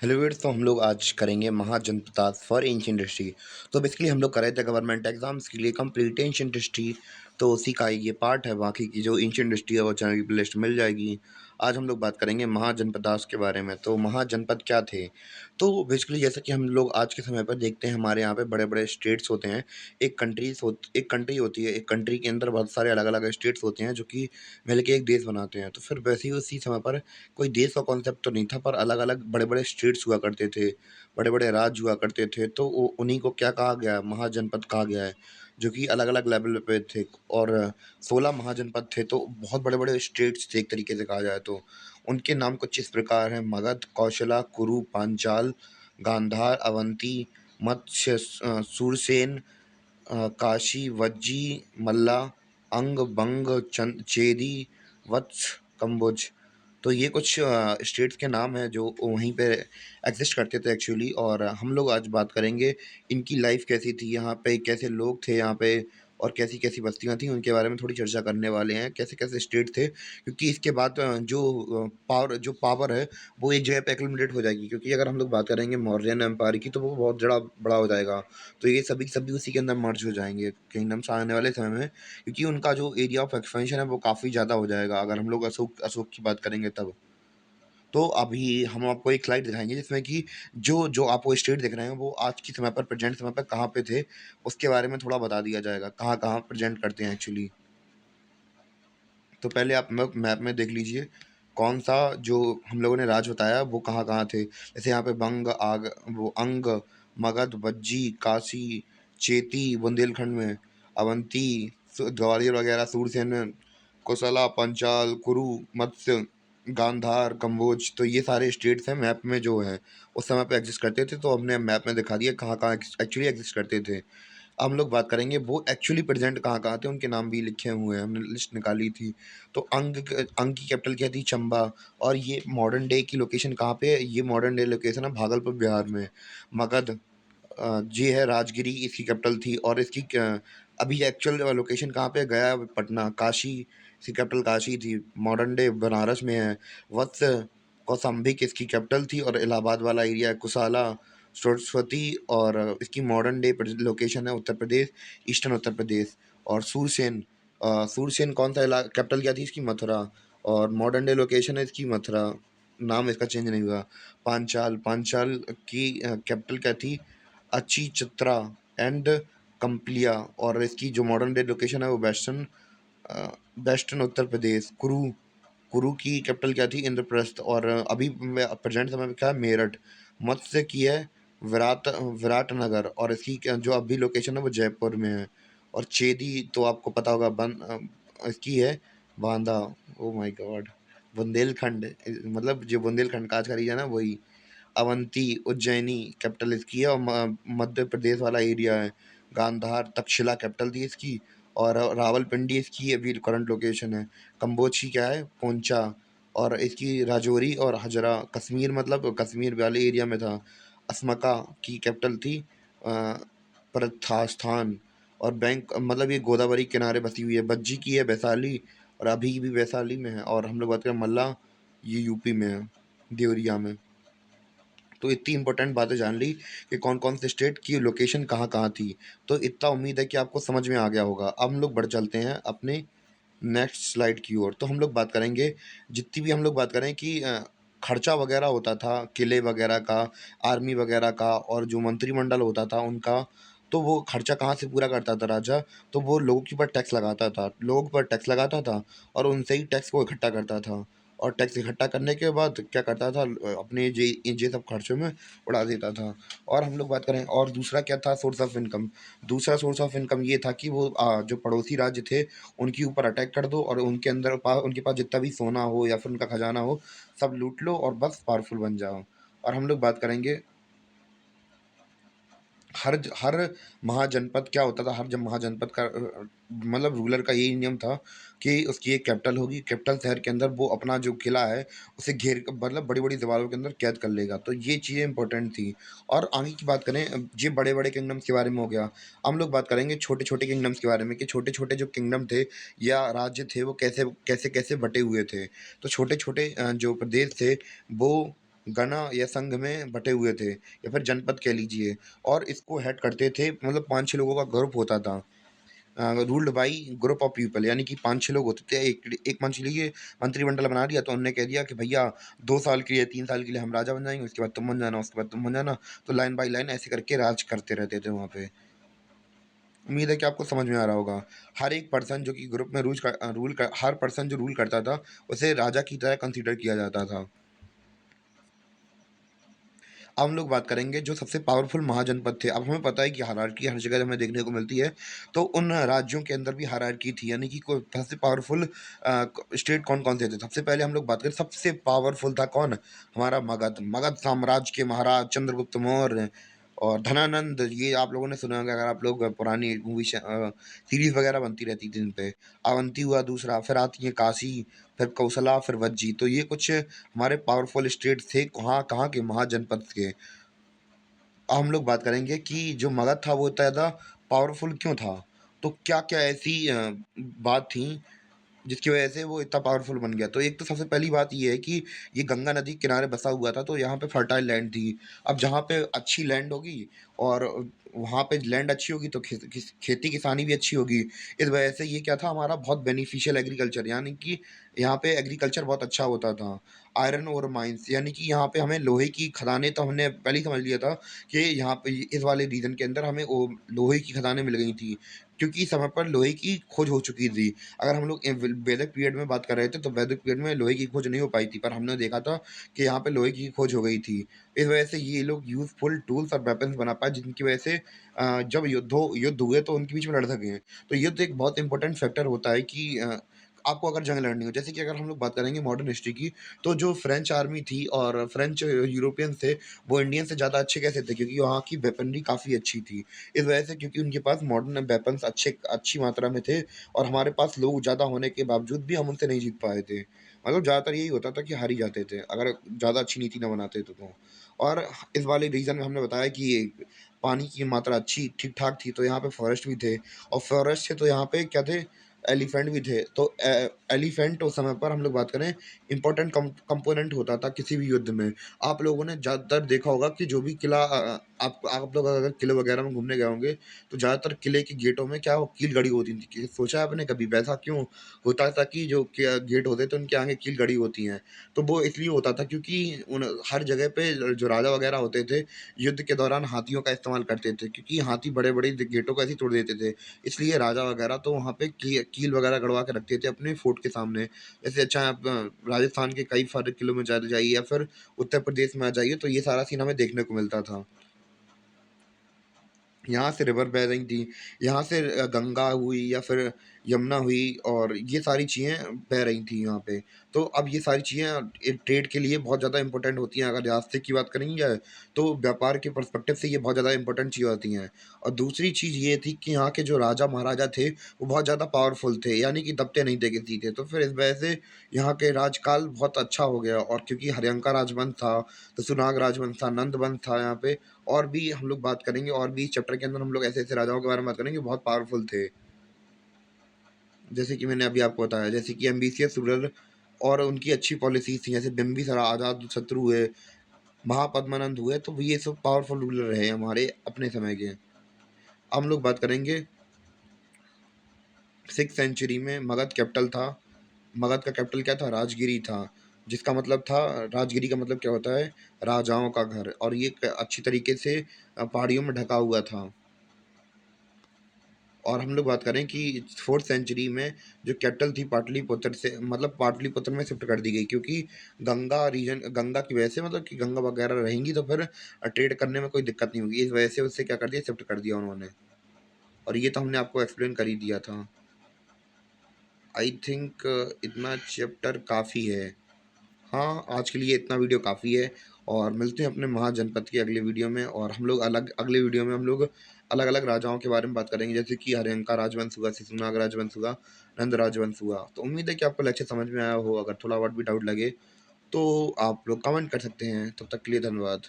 Hello वीर, तो हम लोग आज करेंगे महाजनपदास फॉर एंशिएंट हिस्ट्री। तो बेसिकली हम लोग कर रहे थे गवर्नमेंट एग्जाम्स के लिए कंप्लीट एंशिएंट हिस्ट्री। तो उसी का ये पार्ट है। बाकी की जो एंशिएंट हिस्ट्री है वो चैनल की प्लेलिस्ट मिल जाएगी। आज हम लोग बात करेंगे महाजनपदास के बारे में। तो महाजनपद क्या थे? तो बेसिकली जैसा कि हम लोग आज के समय पर देखते हैं, हमारे यहाँ पे बड़े बड़े स्टेट्स होते हैं। एक कंट्री होती है, एक कंट्री के अंदर बहुत सारे अलग अलग स्टेट्स होते हैं जो कि मिलके एक देश बनाते हैं। तो फिर वैसे ही उसी समय पर कोई देश का कॉन्सेप्ट तो नहीं था, पर अलग-अलग बड़े-बड़े स्टेट्स हुआ करते थे, बड़े-बड़े राज्य हुआ करते थे। तो वो उन्हीं को क्या कहा गया है, महाजनपद कहा गया है, जो कि अलग-अलग लेवल पे थे। और 16 महाजनपद थे, तो बहुत बड़े-बड़े स्टेट्स थे एक तरीके से कहा जाए तो। उनके नाम कुछ इस प्रकार हैं: मगध, कौशला, कुरु, पांचाल, गांधार, अवंती, मत्स्य, सूरसेन, काशी, वज्जी, मल्ला, अंग, बंग, चेदी, वत्स, कम्बुज। तो ये कुछ स्टेट्स के नाम हैं जो वहीं पे एग्जिस्ट करते थे एक्चुअली। और हम लोग आज बात करेंगे इनकी लाइफ कैसी थी, यहाँ पे कैसे लोग थे यहाँ पे, और कैसी कैसी बस्तियाँ थी, उनके बारे में थोड़ी चर्चा करने वाले हैं, कैसे कैसे स्टेट थे। क्योंकि इसके बाद जो पावर है वो एक जगह पे एक्लमिनेट हो जाएगी। क्योंकि अगर हम लोग बात करेंगे मौर्यन एम्पायर की, तो वो बहुत बड़ा बड़ा हो जाएगा। तो ये सभी सभी उसी के अंदर मर्ज हो जाएंगे किंगडम्स आने वाले समय में। क्योंकि उनका जो एरिया ऑफ एक्सपेंशन है वो काफ़ी ज़्यादा हो जाएगा अगर हम लोग अशोक अशोक की बात करेंगे तब। तो अभी हम आपको एक स्लाइड दिखाएंगे जिसमें कि जो जो आपको स्टेट दिख रहे हैं वो आज के समय पर, प्रेजेंट समय पर कहाँ पे थे, उसके बारे में थोड़ा बता दिया जाएगा, कहाँ कहाँ प्रेजेंट करते हैं एक्चुअली। तो पहले आप मैप में देख लीजिए कौन सा जो हम लोगों ने राज्य बताया वो कहाँ कहाँ थे। जैसे यहाँ पे वो अंग, मगध, वज्जी, काशी, चेती बुंदेलखंड में, अवंती, ग्वालियर वगैरह, सूरसेन, कोसला, पंचाल, कुरु, मत्स्य, गांधार, कम्बोज। तो ये सारे स्टेट्स हैं मैप में जो है उस समय पे एग्जिस्ट करते थे। तो हमने मैप में दिखा दिया कहाँ कहाँ एक्चुअली एग्जिस्ट करते थे। अब हम लोग बात करेंगे वो एक्चुअली प्रेजेंट कहाँ-कहाँ थे, उनके नाम भी लिखे हुए हैं, हमने लिस्ट निकाली थी। तो अंग की कैपिटल क्या थी? चंबा। और ये मॉडर्न डे की लोकेशन कहाँ पे है? ये मॉडर्न डे लोकेशन है भागलपुर, बिहार में। मगध, ये है राजगिरी, इसकी कैपिटल थी। और इसकी अभी एक्चुअल लोकेशन कहाँ पे है? गया, पटना। काशी, इसकी कैपिटल काशी थी, मॉडर्न डे बनारस में है। वत्स, कौशाम्बी इसकी कैपिटल थी, और इलाहाबाद वाला एरिया है। कुसाला, सरस्वती, और इसकी मॉडर्न डे लोकेशन है उत्तर प्रदेश, ईस्टर्न उत्तर प्रदेश। और सूरसेन, सूरसेन कौन सा कैपिटल क्या थी इसकी? मथुरा। और मॉडर्न डे लोकेशन है इसकी मथुरा, नाम इसका चेंज नहीं हुआ। पांचाल, पांचाल की कैपिटल क्या थी? अच्छी चित्रा एंड कंप्लिया। और इसकी जो मॉडर्न डे लोकेशन है वो वेस्टर्न उत्तर प्रदेश। कुरु, कुरु की कैपिटल क्या थी? इंद्रप्रस्थ। और अभी प्रेजेंट समय में क्या है? मेरठ। मत्स्य की है विराटनगर। और इसकी जो अभी लोकेशन है वो जयपुर में है। और चेदी तो आपको पता होगा, इसकी है Banda. Oh my God, Bundelkhand, मतलब जो बुंदेलखंड का आज का रीजन है वही। अवंती, उज्जैनी कैपिटल इसकी है, और मध्य प्रदेश वाला एरिया है। गांधार, तक्षशिला कैपिटल थी इसकी। और रावलपिंडी इसकी अभी करंट लोकेशन है। कम्बोज की क्या है? पोंचा। और इसकी राजौरी और हजरा, कश्मीर, मतलब कश्मीर वाले एरिया में था। असमका की कैपिटल थी प्रस्थान। और बैंक, मतलब ये गोदावरी किनारे बसी हुई है। बज्जी की है वैशाली, और अभी भी वैशाली में है। और हम लोग बात करें मल्ला, ये यूपी में है, देवरिया में। तो इतनी इंपॉर्टेंट बातें जान ली कि कौन कौन से स्टेट की लोकेशन कहाँ कहाँ थी। तो इतना उम्मीद है कि आपको समझ में आ गया होगा। अब हम लोग बढ़ चलते हैं अपने नेक्स्ट स्लाइड की ओर। तो हम लोग बात करेंगे, जितनी भी हम लोग बात करें कि खर्चा वगैरह होता था किले वगैरह का, आर्मी वगैरह का, और जो मंत्रिमंडल होता था उनका, तो वो खर्चा कहाँ से पूरा करता था राजा? तो वो लोगों के ऊपर टैक्स लगाता था, लोगों के ऊपर टैक्स लगाता था, और उनसे ही टैक्स को इकट्ठा करता था। और टैक्स इकट्ठा करने के बाद क्या करता था? अपने जे सब खर्चों में उड़ा देता था। और हम लोग बात करें, और दूसरा क्या था सोर्स ऑफ इनकम? दूसरा सोर्स ऑफ इनकम ये था कि वो जो पड़ोसी राज्य थे उनके ऊपर अटैक कर दो, और उनके पास जितना भी सोना हो या फिर उनका खजाना हो सब लूट लो, और बस पावरफुल बन जाओ। और हम लोग बात करेंगे हर महाजनपद क्या होता था, हर जब महाजनपद का मतलब रूलर का यही नियम था कि उसकी एक कैपिटल होगी, कैपिटल शहर के अंदर वो अपना जो किला है उसे मतलब बड़ी बड़ी दीवारों के अंदर कैद कर लेगा। तो ये चीज़ें इंपॉर्टेंट थी। और आगे की बात करें, ये बड़े बड़े किंगडम्स के बारे में हो गया। हम लोग बात करेंगे छोटे छोटे किंगडम्स के बारे में, कि छोटे छोटे जो किंगडम थे या राज्य थे वो कैसे कैसे कैसे बटे हुए थे। तो छोटे छोटे जो प्रदेश थे वो गणा या संघ में बँटे हुए थे या फिर जनपद कह लीजिए और इसको हेड करते थे मतलब 5-6 लोगों का ग्रुप होता था। Ruled by group of people यानी कि 5-6 लोग होते थे। एक एक मान लीजिए मंत्रिमंडल बना दिया तो उन्होंने कह दिया कि भैया 2 साल के लिए 3 साल के लिए हम राजा बन जाएँगे, उसके बाद तुम बन जाना, उसके बाद तुम बन जाना। तो लाइन बाय लाइन ऐसे करके राज करते रहते थे वहाँ पे। उम्मीद है कि आपको समझ में आ रहा होगा। हर एक पर्सन जो कि ग्रुप में रूल कर हर पर्सन जो रूल करता था, उसे राजा की तरह कंसीडर किया जाता था। अब हम लोग बात करेंगे जो सबसे पावरफुल महाजनपद थे। अब हमें पता है कि हायरार्की हर जगह हमें देखने को मिलती है, तो उन राज्यों के अंदर भी हायरार्की थी, यानी कि को सबसे पावरफुल स्टेट कौन-कौन से थे। सबसे पहले हम लोग बात करें सबसे पावरफुल था कौन? हमारा मगध। मगध साम्राज्य के महाराज चंद्रगुप्त मौर्य और धनानंद, ये आप लोगों ने सुना होगा अगर आप लोग पुरानी सीरीज़ वगैरह बनती रहती थी इन पे। अवंती हुआ दूसरा, फिर आती है काशी, फिर कौशला, फिर वज्जी। तो ये कुछ हमारे पावरफुल स्टेट थे कहाँ के महाजनपद के। अब हम लोग बात करेंगे कि जो मगध था वो इतना ज़्यादा पावरफुल क्यों था? तो क्या-क्या ऐसी बात थी जिसकी वजह से वो इतना पावरफुल बन गया। तो एक तो सबसे पहली बात ये है कि ये गंगा नदी के किनारे बसा हुआ था, तो यहाँ पे फर्टाइल लैंड थी। अब जहाँ पे अच्छी लैंड होगी और वहाँ पे लैंड अच्छी होगी तो खेती किसानी भी अच्छी होगी। इस वजह से ये क्या था हमारा बहुत बेनिफिशियल एग्रीकल्चर, यानी कि यहाँ पे एग्रीकल्चर बहुत अच्छा होता था। आयरन ओर माइंस यानी कि यहाँ पे हमें लोहे की खदानें तो हमने पहले ही समझ लिया था कि यहाँ पे इस वाले रीजन के अंदर हमें वो लोहे की खदानें मिल गई थी, क्योंकि इस समय पर लोहे की खोज हो चुकी थी। अगर हम लोग वैदिक पीरियड में बात कर रहे थे तो वैदिक पीरियड में लोहे की खोज नहीं हो पाई थी, पर हमने देखा था कि यहाँ पे लोहे की खोज हो गई थी। इस वजह से ये लोग यूज़फुल टूल्स और वेपन्स बना पाए, जिनकी वजह से जब युद्ध हुए तो उनके बीच में लड़ सकें। तो युद्ध एक बहुत इंपॉर्टेंट फैक्टर होता है कि आपको अगर जंग लड़नी हो, जैसे कि अगर हम लोग बात करेंगे मॉडर्न हिस्ट्री की, तो जो फ्रेंच आर्मी थी और फ्रेंच यूरोपियंस थे, वो इंडियन से ज़्यादा अच्छे कैसे थे? क्योंकि वहाँ की वेपनरी काफ़ी अच्छी थी। इस वजह से क्योंकि उनके पास मॉडर्न वेपन्स अच्छी मात्रा में थे और हमारे पास लोग ज़्यादा होने के बावजूद भी हम उनसे नहीं जीत पाए थे। मतलब ज़्यादातर यही होता था कि हार ही जाते थे, अगर ज़्यादा अच्छी नीति ना बनाते तो। और इस वाले रीज़न में हमने बताया कि पानी की मात्रा अच्छी ठीक-ठाक थी, तो यहाँ पे फॉरेस्ट भी थे और फॉरेस्ट से तो यहाँ पे क्या थे, एलिफेंट भी थे। तो एलिफेंट उस समय पर हम लोग बात करें इम्पोर्टेंट कंपोनेंट होता था किसी भी युद्ध में। आप लोगों ने ज़्यादातर देखा होगा कि जो भी किला आप लोग अगर किले वगैरह में घूमने गए होंगे, तो ज़्यादातर किले के गेटों में क्या वो कील गड़ी होती थी। कि सोचा है आपने कभी वैसा क्यों होता था कि जो क्या गेट होते थे उनके आगे कील गड़ी होती हैं? तो वो इसलिए होता था क्योंकि उन हर जगह पे जो राजा वगैरह होते थे, युद्ध के दौरान हाथियों का इस्तेमाल करते थे, क्योंकि हाथी बड़े-बड़े गेटों को ऐसे ही तोड़ देते थे। इसलिए राजा वगैरह तो वहाँ पे कील वगैरह गड़वा के रखते थे अपने फोर्ट के सामने। इससे अच्छा आप राजस्थान के कई सारे किलों में चले जाइए या फिर उत्तर प्रदेश में आ जाइए, तो ये सारा सीन हमें देखने को मिलता था। यहाँ से रिवर बह रही थी, यहाँ से गंगा हुई या फिर यमुना हुई और ये सारी चीज़ें बह रही थी यहाँ पे। तो अब ये सारी चीज़ें ट्रेड के लिए बहुत ज़्यादा इम्पोर्टेंट होती हैं। अगर रास्ते की बात करेंगे तो व्यापार के पर्सपेक्टिव से ये बहुत ज़्यादा इम्पोर्टेंट चीज़ होती हैं। और दूसरी चीज़ ये थी कि यहाँ के जो राजा महाराजा थे, वो बहुत ज़्यादा पावरफुल थे, यानी कि दबते नहीं थे किसी के। तो फिर इस वजह से यहाँ के राजकाल बहुत अच्छा हो गया और क्योंकि हर्यंका राजवंश था, तो सुनाग राजवंश था, नंद वंश था यहाँ पे और भी हम लोग बात करेंगे और भी इस चैप्टर के अंदर हम लोग ऐसे-ऐसे राजाओं के बारे में बात करेंगे, बहुत पावरफुल थे। जैसे कि मैंने अभी आपको बताया, जैसे कि एम्बिशियस रूलर और उनकी अच्छी पॉलिसीज़ थी, जैसे बिम्बिसारा, अजातशत्रु हुए, महापद्मानंद हुए, तो ये सब पावरफुल रूलर रहे हमारे अपने समय के। अब हम लोग बात करेंगे 6th सेंचुरी में मगध कैपिटल था। मगध का कैपिटल क्या था? राजगिरी था, जिसका मतलब था राजगिरी का मतलब क्या होता है? राजाओं का घर और ये क अच्छी तरीके से पहाड़ियों में ढका हुआ था। और हम लोग बात करें कि 4th सेंचुरी में जो कैपिटल थी पाटलिपुत्र से मतलब पाटलिपुत्र में शिफ्ट कर दी गई, क्योंकि गंगा की वजह से मतलब कि गंगा वगैरह रहेंगी तो फिर ट्रेड करने में कोई दिक्कत नहीं होगी। इस वजह से उससे क्या कर दिया, शिफ्ट कर दिया उन्होंने। और ये तो हमने आपको एक्सप्लेन कर ही दिया था। आई थिंक इतना चैप्टर काफ़ी है। हाँ, आज के लिए इतना वीडियो काफ़ी है और मिलते हैं अपने महाजनपद के अगले वीडियो में और हम लोग अगले वीडियो में हम लोग अलग-अलग राजाओं के बारे में बात करेंगे, जैसे कि हर्यंका राजवंश हुआ, शिशुनाग राजवंश हुआ, नंद राजवंश हुआ। तो उम्मीद है कि आपको लेक्चर समझ में आया हो, अगर थोड़ा बहुत भी डाउट लगे तो आप लोग कमेंट कर सकते हैं। तब तक के लिए धन्यवाद।